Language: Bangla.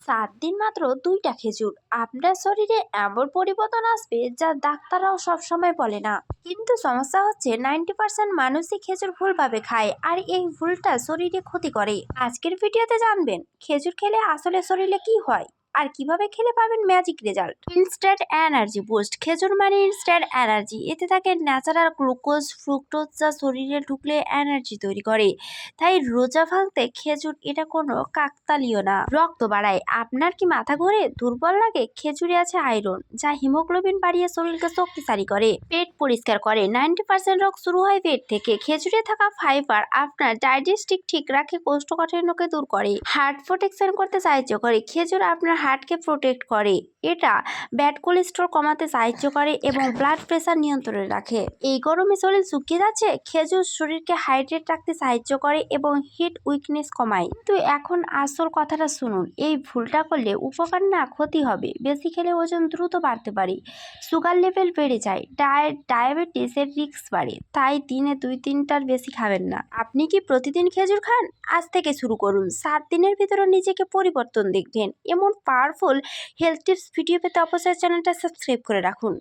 7 দিন মাত্র 2টা খেজুর, আপনার শরীরে এমন পরিবর্তন আসবে যা ডাক্তাররাও সবসময় বলে না। কিন্তু সমস্যা হচ্ছে 90% মানুষই খেজুর ভুলভাবে খায়, আর এই ভুলটা শরীরে ক্ষতি করে। আজকের ভিডিওতে জানবেন খেজুর খেলে আসলে শরীরে কি হয় আর কিভাবে খেলে পাবেন magic result. Instant energy boost. খেজুর মানে ইনস্ট্যান্ট এনার্জি। এতে থাকে ন্যাচারাল গ্লুকোজ, ফ্রুক্টোজ, যা শরীরে ঢুকলে এনার্জি তৈরি করে। তাই রোজা ভাঙতে খেজুর এটা কোনো কাকতালীয় না। রক্ত বাড়ায়। আপনার কি মাথা ঘোরে, দুর্বল লাগে? খেজুরে আছে আয়রন, যা হিমোগ্লোবিন বাড়িয়ে শরীরকে শক্তিশালী করে। পেট পরিষ্কার করে। 90% রোগ শুরু হয় পেট থেকে। খেজুরে থাকা ফাইবার আপনার ডাইজেস্টিভ ঠিক রাখে, কোষ্ঠকাঠিন্যকে দূর করে। হার্ট প্রোটেকশন করতে সাহায্য করে। খেজুর আপনার হার্টকে প্রোটেক্ট করে। এটা ব্যাড কোলেস্ট্রল কমাতে সাহায্য করে এবং ব্লাড প্রেশার নিয়ন্ত্রণে রাখে। এই গরমে শরীর শুকিয়ে যাচ্ছে, খেজুর শরীরকে হাইড্রেট রাখতে সাহায্য করে এবং হিট উইকনেস কমায়। কিন্তু এখন আসল কথাটা শুনুন, এই ভুলটা করলে উপকার না, ক্ষতি হবে। বেশি খেলে ওজন দ্রুত বাড়তে পারে, সুগার লেভেল বেড়ে যায়, ডায়াবেটিসের রিস্ক বাড়ে। তাই দিনে 2-3টার বেশি খাবেন না। আপনি কি প্রতিদিন খেজুর খান? আজ থেকে শুরু করুন। 7 দিনের ভিতরে নিজেকে পরিবর্তন দেখবেন। এমন পাওয়ারফুল হেলথ টিপস ভিডিও পেতে অবশ্যই চ্যানেলটা সাবস্ক্রাইব করে রাখুন।